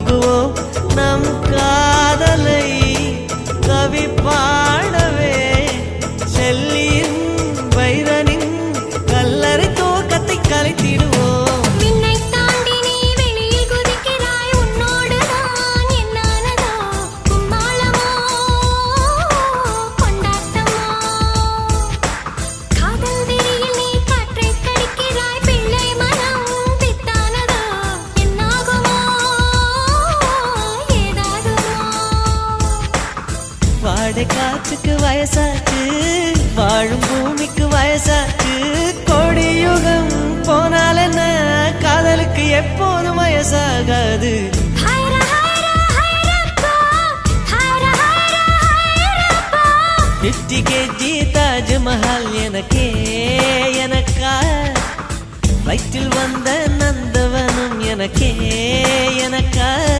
போகுவோம் நம் காதலை கவி பாடவே செல்லியின் வைரனின் கல்லறை தோக்கத்தை கலைத்திடுவோம். வாடை காற்றுக்கு வயசாச்சு, வாழும் பூமிக்கு வயசாச்சு. கொடியுகம் போனால் என்ன, காதலுக்கு எப்போதும் வயசாகாது.